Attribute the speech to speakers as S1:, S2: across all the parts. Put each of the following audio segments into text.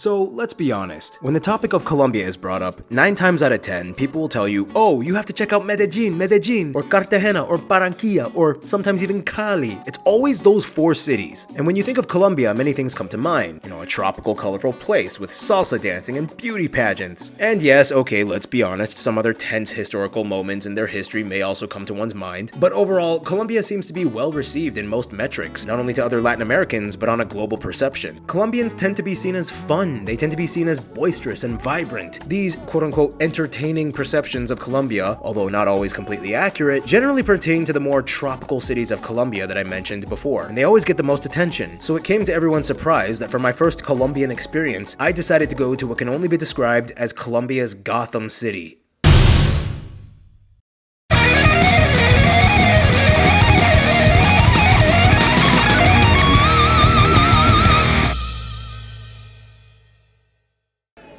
S1: So let's be honest, when the topic of Colombia is brought up, 9 times out of 10, people will tell you, oh, you have to check out Medellin, or Cartagena, or Barranquilla, or sometimes even Cali. It's always those 4 cities. And when you think of Colombia, many things come to mind. A tropical, colorful place with salsa dancing and beauty pageants. And yes, okay, let's be honest, some other tense historical moments in their history may also come to one's mind. But overall, Colombia seems to be well received in most metrics, not only to other Latin Americans, but on a global perception. Colombians tend to be seen as fun. They tend to be seen as boisterous and vibrant. These quote-unquote entertaining perceptions of Colombia, although not always completely accurate, generally pertain to the more tropical cities of Colombia that I mentioned before, and they always get the most attention. So it came to everyone's surprise that for my first Colombian experience, I decided to go to what can only be described as Colombia's Gotham City.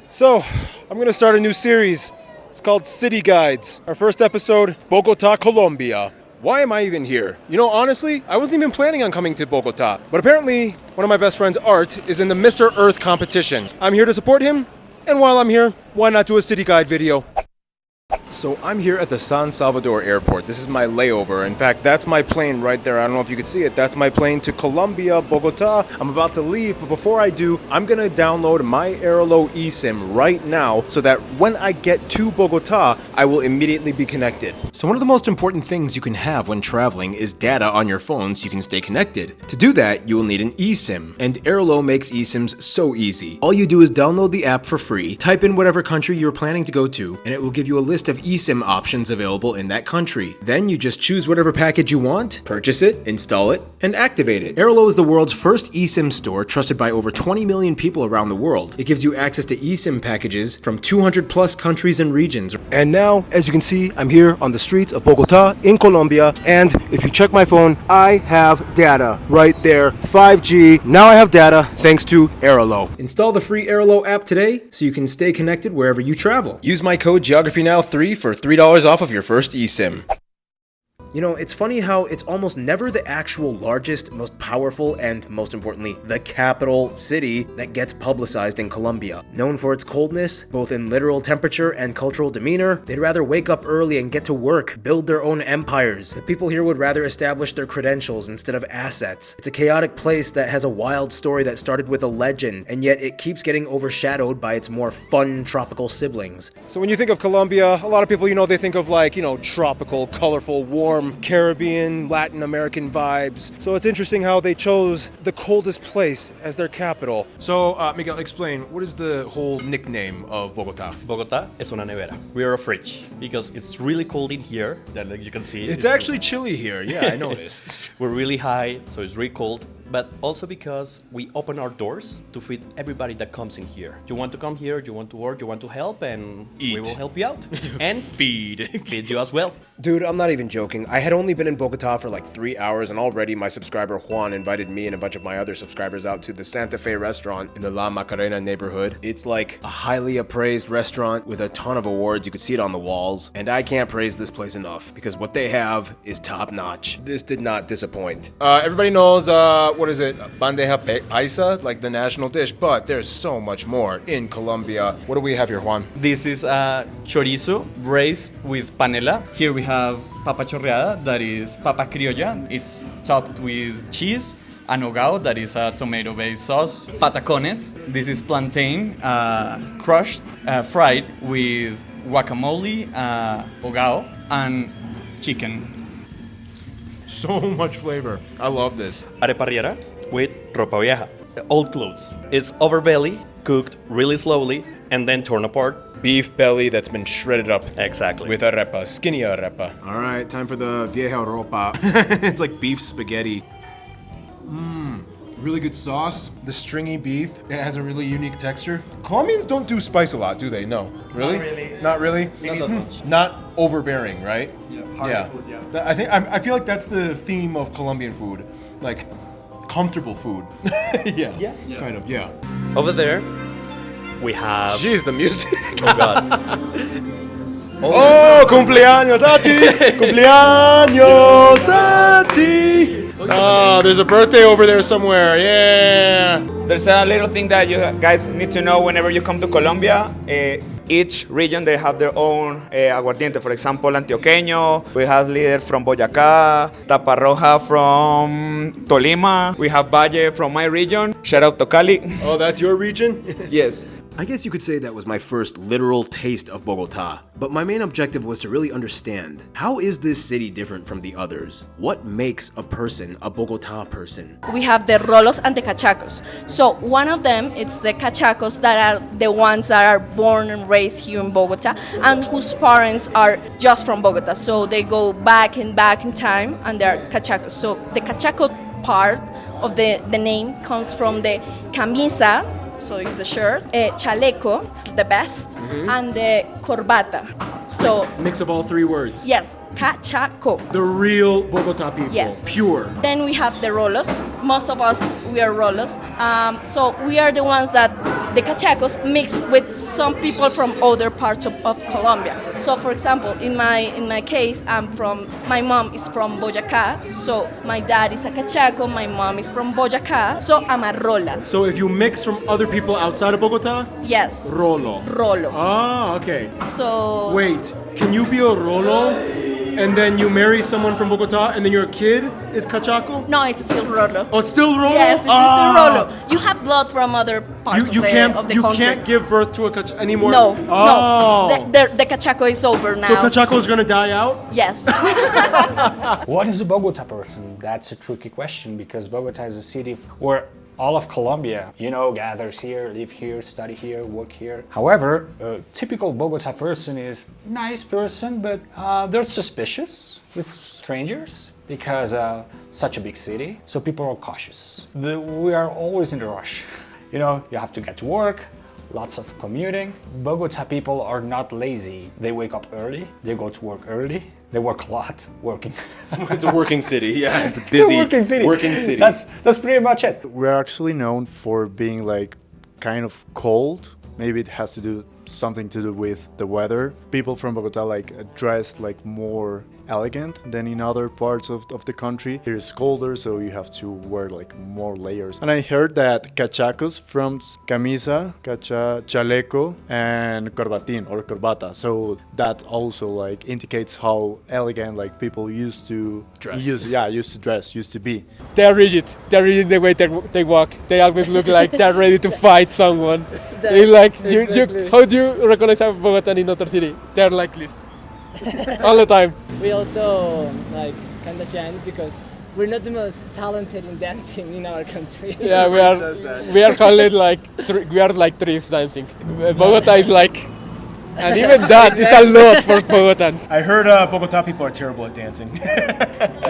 S2: So, I'm gonna start a new series. It's called City Guides. Our first episode, Bogotá, Colombia. Why am I even here? Honestly, I wasn't even planning on coming to Bogotá. But apparently, one of my best friends, Art, is in the Mr. Earth competition. I'm here to support him, and while I'm here, why not do a city guide video? So I'm here at the San Salvador airport. This is my layover. In fact, that's my plane right there. I don't know if you can see it. That's my plane to Colombia, Bogotá. I'm about to leave, but before I do, I'm gonna download my Airalo eSIM right now so that when I get to Bogotá, I will immediately be connected. So one of the most important things you can have when traveling is data on your phone so you can stay connected. To do that, you will need an eSIM, and Airalo makes eSIMs so easy. All you do is download the app for free, type in whatever country you're planning to go to, and it will give you a list of eSIM options available in that country. Then you just choose whatever package you want, purchase it, install it, and activate it. Airalo is the world's first eSIM store trusted by over 20 million people around the world. It gives you access to eSIM packages from 200 plus countries and regions. And now, as you can see, I'm here on the streets of Bogotá in Colombia, and if you check my phone, I have data right there, 5G. Now I have data thanks to Airalo. Install the free Airalo app today so you can stay connected wherever you travel. Use my code GeographyNow3 for $3 off of your first eSIM. It's funny how it's almost never the actual largest, most powerful, and most importantly, the capital city that gets publicized in Colombia. Known for its coldness, both in literal temperature and cultural demeanor, they'd rather wake up early and get to work, build their own empires. The people here would rather establish their credentials instead of assets. It's a chaotic place that has a wild story that started with a legend, and yet it keeps getting overshadowed by its more fun tropical siblings. So when you think of Colombia, a lot of people, they think of tropical, colorful, warm, Caribbean, Latin American vibes. So it's interesting how they chose the coldest place as their capital. So, Miguel, explain, what is the whole nickname of Bogotá?
S3: Bogotá es una nevera. We are a fridge because it's really cold in here. Like you can see.
S2: It's actually chilly here. Yeah, I noticed.
S3: We're really high, so it's really cold. But also because we open our doors to feed everybody that comes in here. You want to come here, you want to work, you want to help, and
S2: eat.
S3: We will help you out. And
S2: feed
S3: you as well.
S1: Dude, I'm not even joking. I had only been in Bogotá for like 3 hours, and already my subscriber Juan invited me and a bunch of my other subscribers out to the Santa Fe restaurant in the La Macarena neighborhood. It's like a highly appraised restaurant with a ton of awards. You could see it on the walls, and I can't praise this place enough because what they have is top notch. This did not disappoint.
S2: Everybody knows, what is it? Bandeja paisa, like the national dish, but there's so much more in Colombia. What do we have here, Juan?
S4: This is chorizo braised with panela. Here we have papa chorreada, that is papa criolla. It's topped with cheese. And hogao, that is a tomato-based sauce. Patacones, this is plantain crushed, fried with guacamole, hogao, and chicken.
S2: So much flavor. I love this.
S3: Arepa with ropa vieja. Old clothes. It's overbelly, cooked really slowly, and then torn apart.
S2: Beef belly that's been shredded up.
S3: Exactly.
S2: With arepa, skinny arepa. All right, time for the vieja ropa. It's like beef spaghetti. Really good sauce. The stringy beef, it has a really unique texture. Colombians don't do spice a lot, do they? No. Really? Not really?
S4: Not that much.
S2: Not overbearing, right?
S4: Yeah, food, yeah.
S2: I feel like that's the theme of Colombian food. Like, comfortable food. Yeah. Kind of, yeah.
S3: Over there, we have...
S2: Jeez, the music.
S3: Oh, God.
S2: Oh, cumpleaños a ti! Cumpleaños a ti! Oh, there's a birthday over there somewhere. Yeah.
S5: There's a little thing that you guys need to know whenever you come to Colombia. Each region, they have their own aguardiente. For example, Antioqueño. We have Líder from Boyacá. Taparroja from Tolima. We have Valle from my region. Shout out to Cali.
S2: Oh, that's your region?
S5: Yes.
S1: I guess you could say that was my first literal taste of Bogotá, but my main objective was to really understand, how is this city different from the others? What makes a person a Bogotá person?
S6: We have the rolos and the cachacos. So one of them, it's the cachacos that are the ones that are born and raised here in Bogota and whose parents are just from Bogota. So they go back in time and they're cachacos. So the cachaco part of the name comes from the camisa, so it's the shirt, chaleco, it's the vest, and the corbata. So
S2: Mix of all three words.
S6: yes, cachaco.
S2: The real Bogota people.
S6: Yes.
S2: Pure.
S6: Then we have the rolos. Most of us, we are rolos. So we are the ones that the cachacos mix with some people from other parts of Colombia. So for example, in my case, my mom is from Boyacá. So my dad is a cachaco, my mom is from Boyacá. So I'm a rola.
S2: So if you mix from other people outside of Bogota,
S6: Yes.
S2: Rolo.
S6: Rolo.
S2: Ah, okay.
S6: So
S2: Wait, can you be a Rolo and then you marry someone from Bogota and then your kid is Cachaco?
S6: no, it's still Rolo.
S2: Oh, it's still Rolo?
S6: Yes, it's still Rolo. You have blood from other parts
S2: You
S6: of the
S2: can't
S6: country.
S2: you can't give birth to a Cachaco anymore?
S6: No,
S2: Oh.
S6: no. The cachaco is over now.
S2: So Cachaco is gonna die out?
S6: Yes.
S7: What is a Bogota person? That's a tricky question because Bogota is a city where all of Colombia, gathers here, live here, study here, work here. However, a typical Bogota person is a nice person, but they're suspicious with strangers because such a big city, so people are cautious. We are always in a rush. You have to get to work, lots of commuting. Bogota people are not lazy. They wake up early, they go to work early, they work a lot, working.
S2: It's a working city, yeah. It's a
S7: It's
S2: busy
S7: a working city.
S2: working city.
S7: That's pretty much it.
S8: We're actually known for being like kind of cold. Maybe it has to do something to do with the weather. People from Bogota dress like more elegant than in other parts of the country. Here is colder, so you have to wear like more layers. And I heard that cachacos from camisa, chaleco, and corbatín or corbata. So that also like indicates how elegant like people used to
S2: Dress.
S8: used to be.
S2: They're rigid. They're rigid the way they walk. They always look like they're ready to fight someone. They like you. How do you recognize a Bogotan in another city? They're like this all the time.
S9: We also kind of shine because we're not the most talented in dancing in our country.
S2: Yeah, we are called we are like trees dancing. Bogota is like, and even that is a lot for Bogotans. I heard Bogota people are terrible at dancing.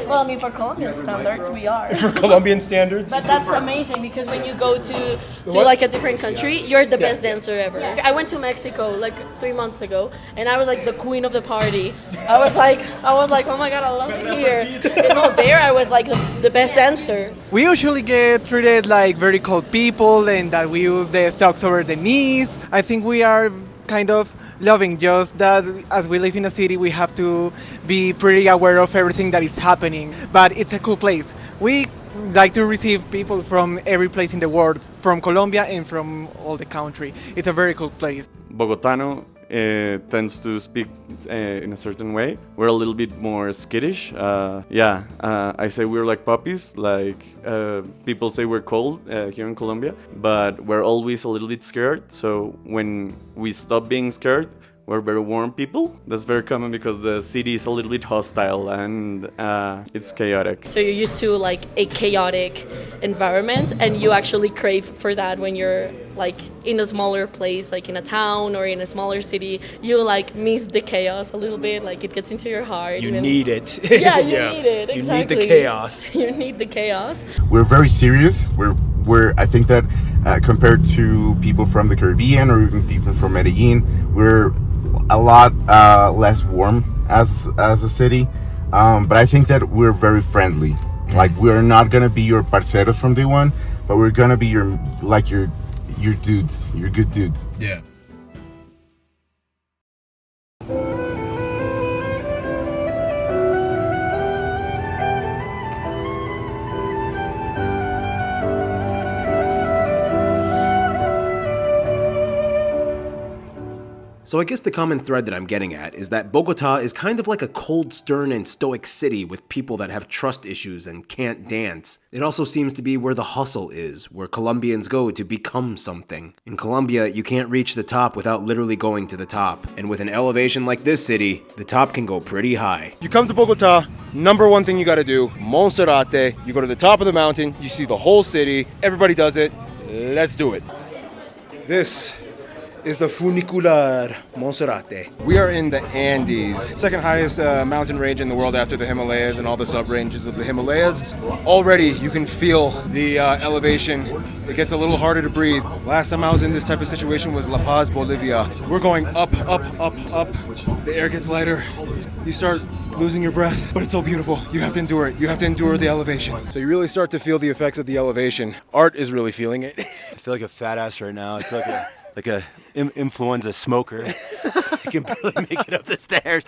S6: Well, I mean, for Colombian standards, we are.
S2: For Colombian standards.
S10: But that's amazing because when you go to
S2: What?
S10: like a different country, you're the best dancer ever. I went to Mexico like 3 months ago, and I was like the queen of the party. I was like, oh my god, I love it here. And there I was like the best dancer.
S11: We usually get treated like very cold people and that we use the socks over the knees. I think we are kind of loving, just that as we live in a city we have to be pretty aware of everything that is happening, but it's a cool place. We like to receive people from every place in the world, from Colombia and from all the country. It's a very cool place.
S12: Bogotano tends to speak in a certain way. We're a little bit more skittish. I say we're like puppies. Like people say we're cold here in Colombia, but we're always a little bit scared. So when we stop being scared, we're very warm people. That's very common because the city is a little bit hostile and it's chaotic.
S10: So you're used to like a chaotic environment, and you actually crave for that when you're like in a smaller place, like in a town or in a smaller city. You like miss the chaos a little bit, like it gets into your heart.
S2: You need it.
S10: Yeah, you need it, exactly.
S2: You need the chaos.
S10: You need the chaos.
S13: We're very serious. I think that compared to people from the Caribbean or even people from Medellin, we're a lot less warm as a city. But I think that we're very friendly. Like, we're not gonna be your parceros from day one, but we're gonna be your dudes, your good dudes.
S2: Yeah.
S1: So I guess the common thread that I'm getting at is that Bogota is kind of like a cold, stern, and stoic city with people that have trust issues and can't dance. It also seems to be where the hustle is, where Colombians go to become something. In Colombia, you can't reach the top without literally going to the top. And with an elevation like this city, the top can go pretty high.
S2: You come to Bogota, number one thing you gotta do, Monserrate. You go to the top of the mountain, you see the whole city, everybody does it. Let's do it. This is the funicular Monserrate. We are in the Andes, second highest mountain range in the world after the Himalayas and all the sub-ranges of the Himalayas. Already you can feel the elevation. It gets a little harder to breathe. Last time I was in this type of situation was La Paz, Bolivia. We're going up, up, up, up. The air gets lighter. You start losing your breath, but it's so beautiful. You have to endure it. You have to endure the elevation. So you really start to feel the effects of the elevation. Art is really feeling it.
S14: I feel like a fat ass right now. I feel like a influenza smoker. I can barely make it up the stairs.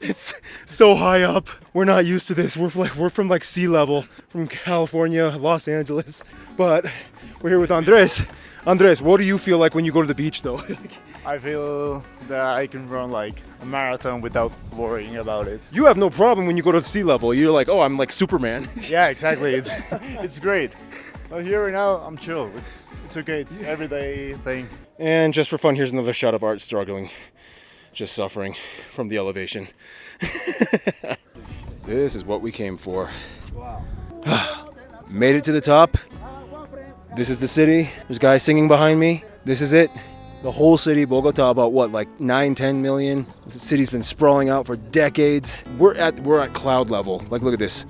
S2: It's so high up. We're not used to this. We're from like sea level, from California, Los Angeles. But we're here with Andres. Andres, what do you feel like when you go to the beach though?
S8: I feel that I can run like a marathon without worrying about it.
S2: You have no problem when you go to sea level. You're like, oh, I'm like Superman.
S8: Yeah, exactly. It's great. But here right now, I'm chill. It's okay. It's everyday thing.
S2: And just for fun, here's another shot of Art struggling, just suffering from the elevation. This is what we came for. Wow. Made it to the top. This is the city. There's guys singing behind me. This is it. The whole city, Bogota, about what, like 9-10 million? The city's been sprawling out for decades. We're at cloud level. Like, look at this.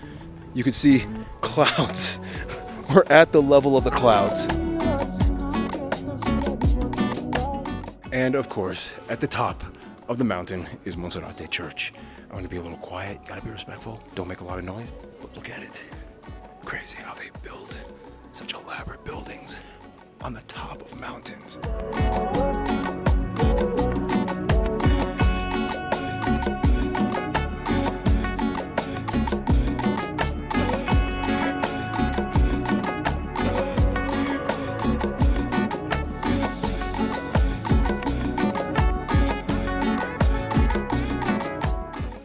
S2: You could see clouds. We're at the level of the clouds. And of course, at the top of the mountain is Monserrate Church. I want to be a little quiet, gotta be respectful, don't make a lot of noise, but look at it. Crazy how they build such elaborate buildings on the top of mountains.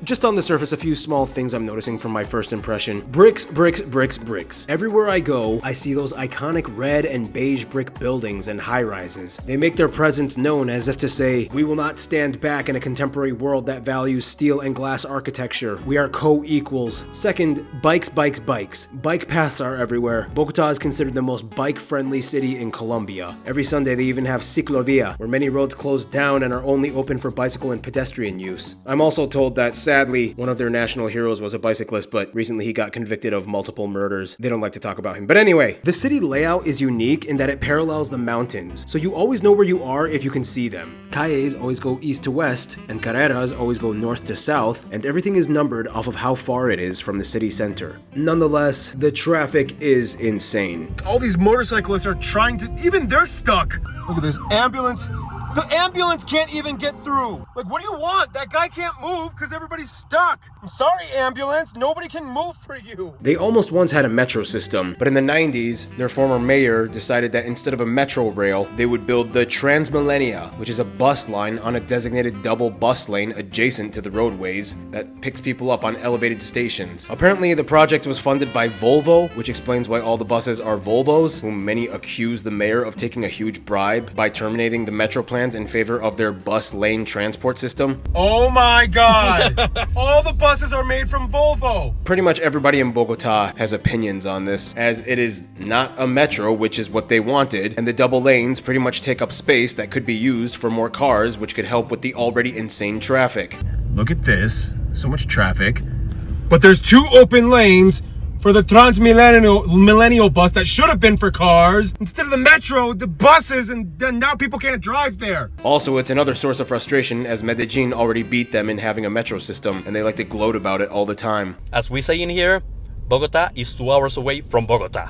S2: Just on the surface, a few small things I'm noticing from my first impression. Bricks, bricks, bricks, bricks. Everywhere I go, I see those iconic red and beige brick buildings and high-rises. They make their presence known as if to say, we will not stand back in a contemporary world that values steel and glass architecture. We are co-equals. Second, bikes, bikes, bikes. Bike paths are everywhere. Bogota is considered the most bike-friendly city in Colombia. Every Sunday they even have ciclovia, where many roads close down and are only open for bicycle and pedestrian use. I'm also told that sadly, one of their national heroes was a bicyclist, but recently he got convicted of multiple murders. They don't like to talk about him. But anyway, the city layout is unique in that it parallels the mountains, so you always know where you are if you can see them. Calles always go east to west, and carreras always go north to south, and everything is numbered off of how far it is from the city center. Nonetheless, the traffic is insane. All these motorcyclists are trying to, even they're stuck. Look at this ambulance. The ambulance can't even get through. Like, what do you want? That guy can't move because everybody's stuck. I'm sorry, ambulance. Nobody can move for you.
S1: They almost once had a metro system, but in the 90s, their former mayor decided that instead of a metro rail, they would build the Transmillennia, which is a bus line on a designated double bus lane adjacent to the roadways that picks people up on elevated stations. Apparently, the project was funded by Volvo, which explains why all the buses are Volvos, whom many accuse the mayor of taking a huge bribe by terminating the metro plans in favor of their bus lane transport system.
S2: Oh my God. All the buses are made from Volvo.
S1: Pretty much everybody in Bogota has opinions on this, as it is not a metro, which is what they wanted, and the double lanes pretty much take up space that could be used for more cars, which could help with the already insane traffic.
S2: Look at this. So much traffic. But there's 2 open lanes for the Transmillennial bus that should have been for cars. Instead of the metro, the buses, and then now people can't drive there.
S1: Also, it's another source of frustration, as Medellin already beat them in having a metro system, and they like to gloat about it all the time.
S3: As we say in here, Bogota is 2 hours away from Bogota.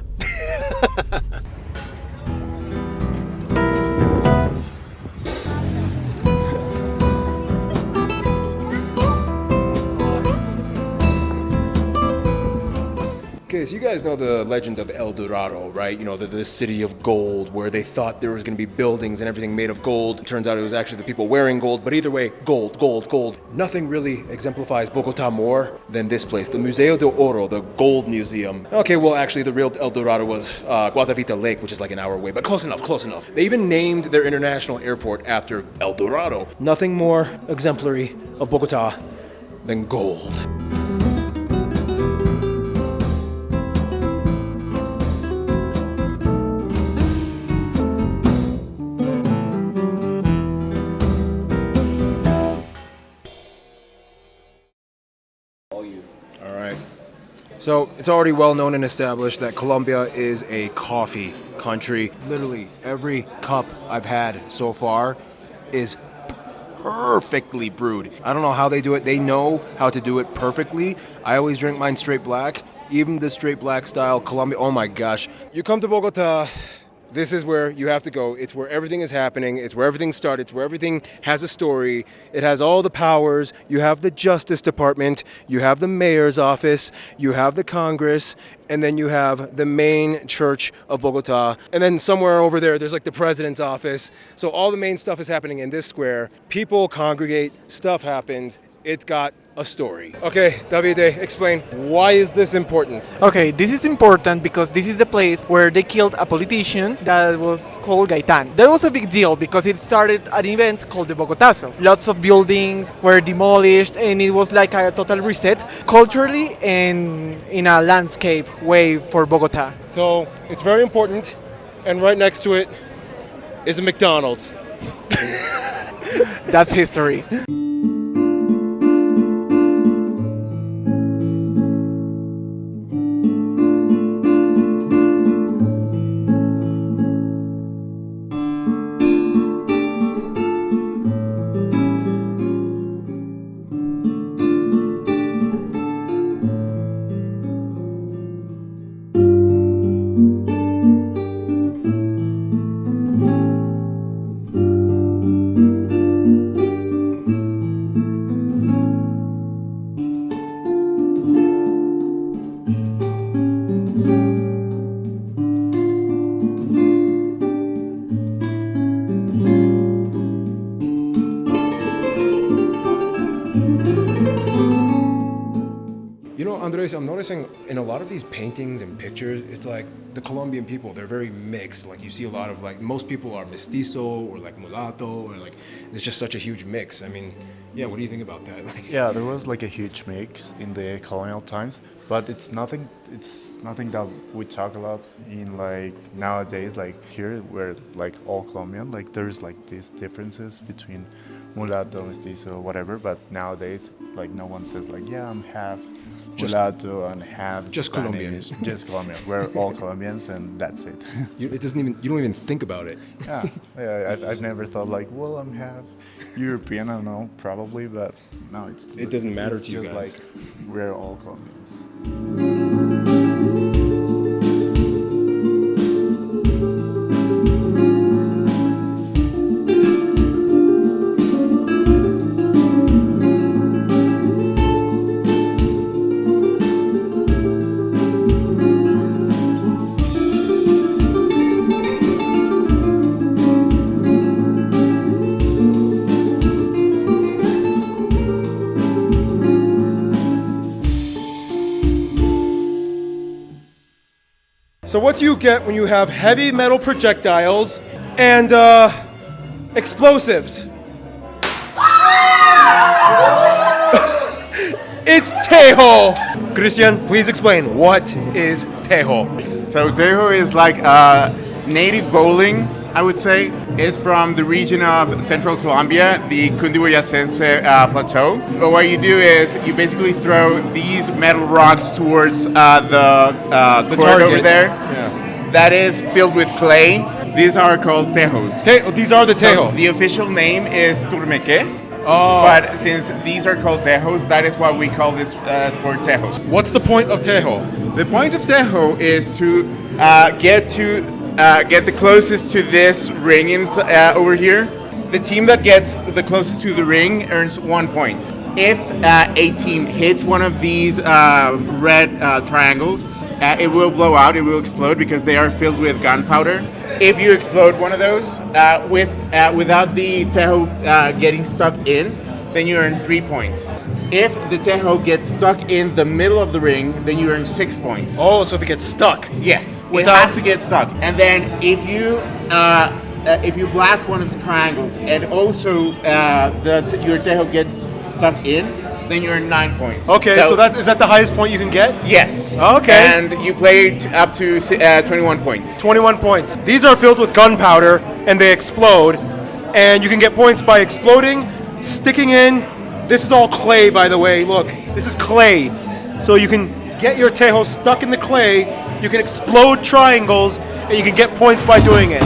S2: Okay, so you guys know the legend of El Dorado, right? You know, the city of gold, where they thought there was going to be buildings and everything made of gold. It turns out it was actually the people wearing gold, but either way, gold, gold, gold. Nothing really exemplifies Bogota more than this place, the Museo de Oro, the Gold Museum. Okay, well, actually, the real El Dorado was Guatavita Lake, which is like an hour away, but close enough, close enough. They even named their international airport after El Dorado. Nothing more exemplary of Bogota than gold. So it's already well known and established that Colombia is a coffee country. Literally every cup I've had so far is perfectly brewed. I don't know how they do it. They know how to do it perfectly. I always drink mine straight black. Even the straight black style Colombia, oh my gosh. You come to Bogota, this is where you have to go. It's where everything is happening. It's where everything started. It's where everything has a story. It has all the powers. You have the Justice Department. You have the mayor's office. You have the Congress. And then you have the main church of Bogota. And then somewhere over there, there's like the president's office. So all the main stuff is happening in this square. People congregate. Stuff happens. It's got a story. Okay, Davide, explain. Why is this important?
S11: Okay, this is important because this is the place where they killed a politician that was called Gaitan. That was a big deal because it started an event called the Bogotazo. Lots of buildings were demolished and it was like a total reset culturally and in a landscape way for Bogota.
S2: So it's very important, and right next to it is a McDonald's.
S11: That's history.
S2: Andres, I'm noticing in a lot of these paintings and pictures, it's like the Colombian people, they're very mixed. Like you see a lot of like, most people are mestizo or like mulatto or like, it's just such a huge mix. I mean, yeah, what do you think about that? Like,
S8: yeah, there was like a huge mix in the colonial times, but it's nothing that we talk a lot in like nowadays, like here we're like all Colombian, like there's like these differences between mulatto, mestizo, whatever, but nowadays like no one says like, yeah, I'm half mulatto and half
S2: just
S8: Spanish,
S2: Colombians.
S8: just Colombian. We're all Colombians and that's it.
S2: You don't even think about it.
S8: Yeah, I've never thought like, well, I'm half European, I don't know, probably, but no,
S2: it doesn't matter
S8: it's
S2: to you
S8: just
S2: guys.
S8: like we're all Colombians.
S2: So what do you get when you have heavy metal projectiles and explosives? It's Tejo! Christian, please explain, what is Tejo?
S13: So Tejo is like native bowling, I would say. It's from the region of central Colombia, the Cundiboyacense plateau. But what you do is you basically throw these metal rocks towards the court
S2: target
S13: over there.
S2: Yeah.
S13: That is filled with clay. These are called tejos.
S2: These are the tejo.
S13: So the official name is turmeque.
S2: Oh.
S13: But since these are called tejos, that is why we call this sport tejos.
S2: What's the point of tejo?
S13: The point of tejo is to get the closest to this ring over here. The team that gets the closest to the ring earns 1 point. If a team hits one of these red triangles, it will blow out, it will explode because they are filled with gunpowder. If you explode one of those without the tejo getting stuck in, then you earn 3 points. If the tejo gets stuck in the middle of the ring, then you earn 6 points.
S2: Oh, so if it gets stuck?
S13: Yes, it has to get stuck. And then if you blast one of the triangles and also your tejo gets stuck in, then you earn 9 points.
S2: Okay, so is that the highest point you can get?
S13: Yes.
S2: Okay.
S13: And you play up to 21 points.
S2: 21 points. These are filled with gunpowder and they explode. And you can get points by exploding, sticking in. This is all clay, by the way. Look, this is clay. So you can get your tejo stuck in the clay, you can explode triangles, and you can get points by doing it.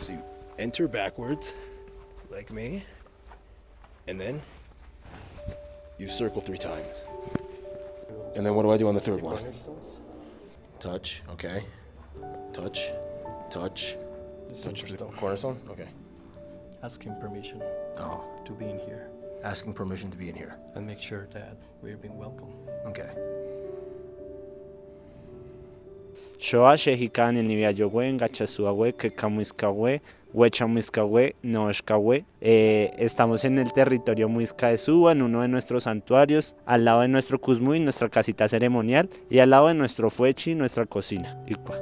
S2: So you enter backwards, like me, and then you circle 3 times. And then what do I do on the third one? Touch, okay. Touch, touch. Touch your cornerstone? Okay.
S3: Asking permission to be in here.
S1: Asking permission to be in here.
S3: And make sure that we're being welcome.
S1: Okay.
S15: Shoa shehikan el niviayowe, gachasuawe, kekamuiskawe, huechamuiskawe, noshkawe. Estamos en el territorio muisca de Suba, en uno de nuestros santuarios, al lado de nuestro Cusmuy, nuestra casita ceremonial, y al lado de nuestro fuechi, nuestra cocina. Iqua.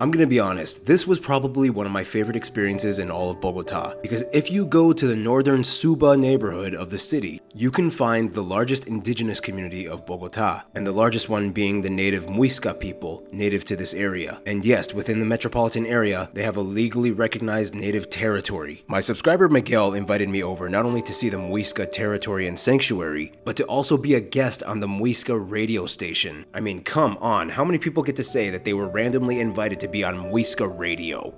S1: I'm gonna be honest, this was probably one of my favorite experiences in all of Bogotá, because if you go to the northern Suba neighborhood of the city, you can find the largest indigenous community of Bogotá, and the largest one being the native Muisca people native to this area. And yes, within the metropolitan area, they have a legally recognized native territory. My subscriber Miguel invited me over not only to see the Muisca territory and sanctuary, but to also be a guest on the Muisca radio station. I mean, come on, how many people get to say that they were randomly invited to be on Muisca Radio?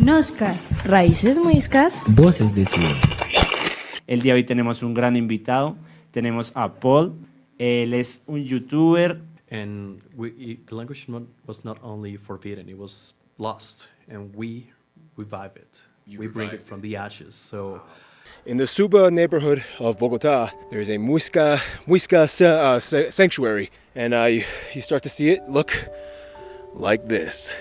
S16: Nosca, raíces muiscas, voces de sur.
S15: El día de hoy tenemos un gran invitado, tenemos a Paul, él es un youtuber.
S3: And the language was not only forbidden, it was lost, and we revive it. We bring it from the ashes, so...
S2: In the Suba neighborhood of Bogotá, there's a Muisca sanctuary, and you start to see it look like this.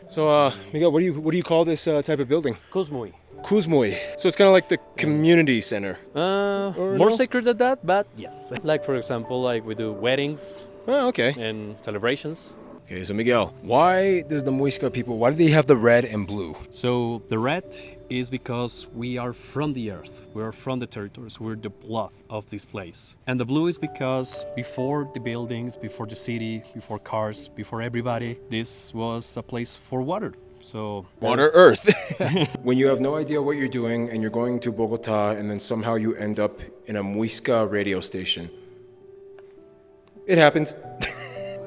S2: So, Miguel, what do you call this type of building?
S3: Cusmuy.
S2: Cusmuy. So it's kind of like the community center.
S3: More sacred than that, but yes. Like, for example, like we do weddings.
S2: Oh, okay.
S3: And celebrations.
S2: Okay, so Miguel, why does the Muisca people, why do they have the red and blue?
S3: So the red is because we are from the earth. We are from the territories. We're the blood of this place. And the blue is because before the buildings, before the city, before cars, before everybody, this was a place for water. So
S2: Water, earth. When you have no idea what you're doing and you're going to Bogotá and then somehow you end up in a Muisca radio station. It happens.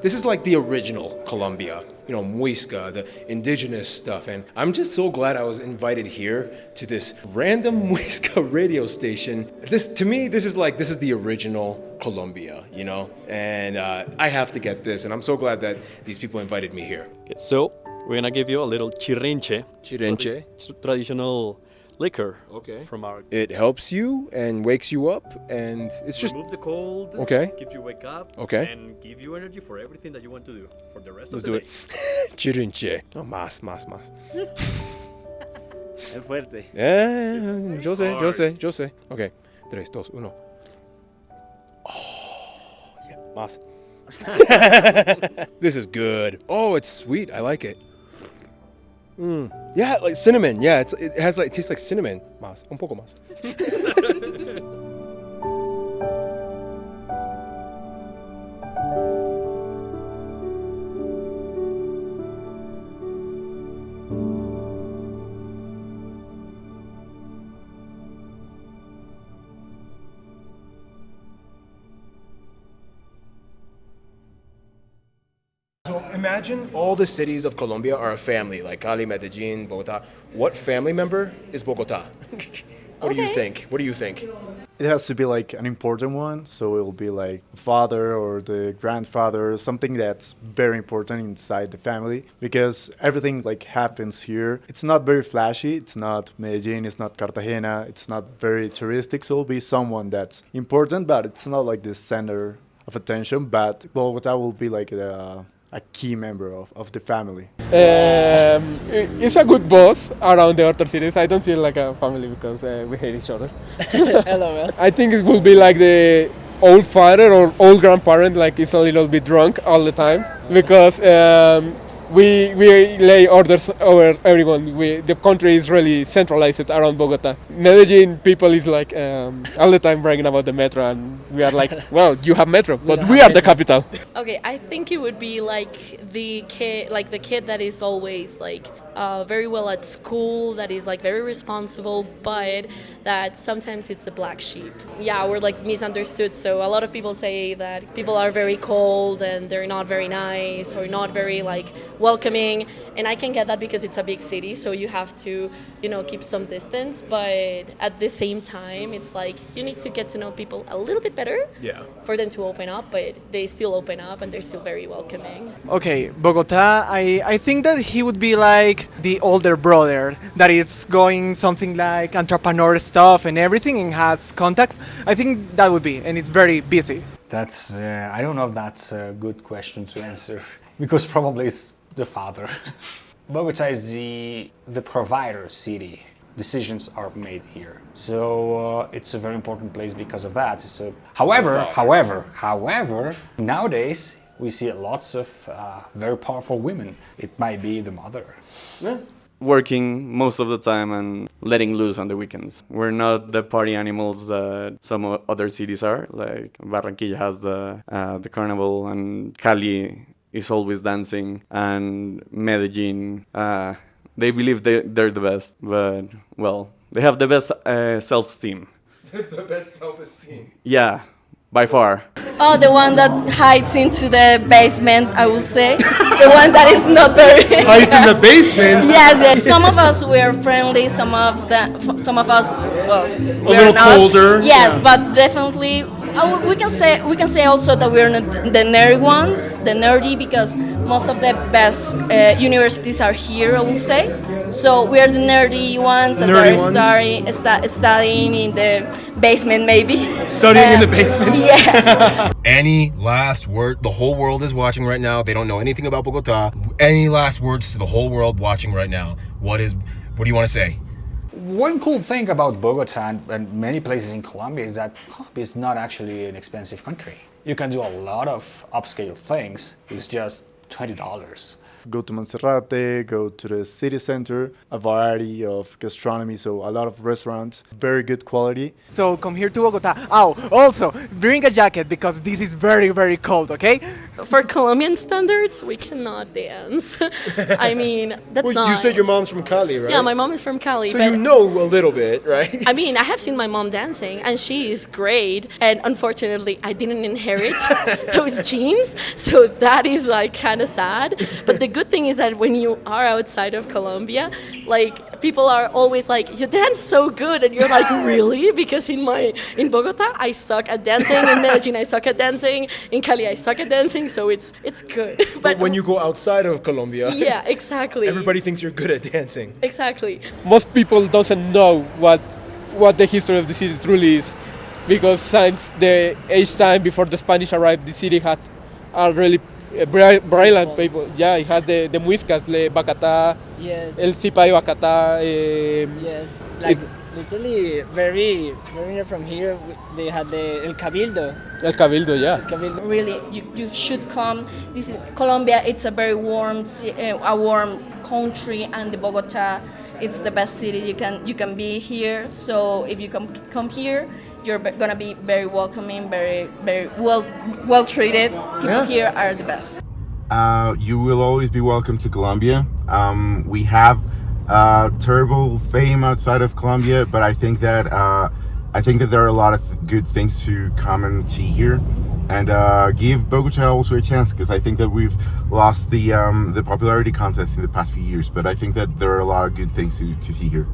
S2: This is like the original Colombia, you know, muisca, the indigenous stuff. And I'm just so glad I was invited here to this random muisca radio station. To me, this is the original Colombia, you know? And I have to get this, and I'm so glad that these people invited me here.
S3: Okay, so we're gonna give you a little chirinche.
S2: Chirinche?
S3: Traditional liquor.
S2: Okay.
S3: From our.
S2: It helps you and wakes you up, and it's just
S3: remove the cold.
S2: Okay.
S3: Give you wake up.
S2: Okay.
S3: And give you energy for everything that you want to do for the rest
S2: Let's
S3: of the
S2: do
S3: day.
S2: it. Chirinche. Oh, más.
S15: Es fuerte.
S2: Yo sé. Okay. 3, 2, 1. Oh, yeah, más. This is good. Oh, it's sweet. I like it. Yeah, like cinnamon. Yeah, it tastes like cinnamon. Más, un poco más. So imagine all the cities of Colombia are a family, like Cali, Medellin, Bogotá. What family member is Bogotá? What do you think? What do you think?
S8: It has to be like an important one, so it'll be like the father or the grandfather, something that's very important inside the family, because everything like happens here. It's not very flashy, it's not Medellin, it's not Cartagena, it's not very touristic, so it'll be someone that's important, but it's not like the center of attention, but Bogotá will be like a key member of the family.
S17: It's a good boss around the other cities. I don't see it like a family because we hate each other.
S9: Hello, man.
S17: I think it will be like the old father or old grandparent, like it's a little bit drunk all the time because we lay orders over everyone. The country is really centralized around Bogota. Medellin people is like all the time bragging about the metro, and we are like, well, you have metro, but we are the capital.
S10: Okay, I think it would be like the kid that is always like very well at school, that is like very responsible, but that sometimes it's the black sheep. Yeah, we're like misunderstood. So a lot of people say that people are very cold and they're not very nice or not very like welcoming, and I can get that because it's a big city, so you have to, keep some distance, but at the same time it's like you need to get to know people a little bit better for them to open up, but they still open up and they're still very welcoming.
S11: Okay, Bogota, I think that he would be like the older brother that is going something like entrepreneur stuff and everything and has contacts. I think that would be, and it's very busy.
S7: That's I don't know if that's a good question to answer because probably it's the father. Bogota is the provider city. Decisions are made here, so it's a very important place because of that. So, however, nowadays we see lots of very powerful women. It might be the mother.
S12: Yeah. Working most of the time and letting loose on the weekends. We're not the party animals that some other cities are. Like Barranquilla has the carnival, and Cali is always dancing, and Medellin, they believe they're the best, but well, they have the best self-esteem.
S2: The best self-esteem.
S12: Yeah, by far.
S6: Oh, the one that hides into the basement, I will say. The one that is not very...
S2: Hides in the basement?
S6: Yes. Some of us, we are friendly. Some of us, well, we are
S2: little
S6: not.
S2: colder.
S6: Yes,
S2: Yeah.
S6: but definitely... we can say also that we're not the nerdy ones, the nerdy, because most of the best universities are here, I will say. So we are the nerdy ones that are studying in the basement, maybe.
S2: Studying in the basement?
S6: Yes.
S1: Any last word? The whole world is watching right now. They don't know anything about Bogota. Any last words to the whole world watching right now? What do you want to say?
S7: One cool thing about Bogota and many places in Colombia is that Colombia is not actually an expensive country. You can do a lot of upscale things with just $20.
S8: go to Monserrate, go to the city center, a variety of gastronomy, so a lot of restaurants, very good quality.
S11: So come here to Bogota. Oh, also, bring a jacket because this is very, very cold, okay?
S10: For Colombian standards, we cannot dance. I mean, that's
S2: Well,
S10: not.
S2: you said your mom's from Cali, right?
S10: Yeah, my mom is from Cali.
S2: So
S10: but
S2: you know a little bit, right?
S10: I mean, I have seen my mom dancing, and she is great. And unfortunately, I didn't inherit those genes, so that is like kind of sad. But the good thing is that when you are outside of Colombia, like people are always like, "You dance so good," and you're like, "Really?" Because in Bogota, I suck at dancing. In Medellin, I suck at dancing. In Cali, I suck at dancing. So it's good.
S2: But when you go outside of Colombia,
S10: yeah, exactly.
S2: everybody thinks you're good at dancing.
S10: Exactly.
S17: Most people doesn't know what the history of the city truly is, because since the age time before the Spanish arrived, the city had a really brilliant people. Yeah, it had the muiscas, le bacata,
S9: Yes.
S17: el sipa y bacata.
S9: Yes, like literally very near from here. They had the El Cabildo.
S17: El Cabildo, yeah.
S9: El Cabildo.
S6: Really, you should come. This is Colombia. It's a very warm, a warm country, and the Bogota, it's the best city you can be here. So if you come here, you're gonna be very welcoming, very well treated. People here are the best.
S13: You will always be welcome to Colombia. We have terrible fame outside of Colombia, but I think that there are a lot of good things to come and see here, and give Bogota also a chance, because I think that we've lost the popularity contest in the past few years. But I think that there are a lot of good things to see here.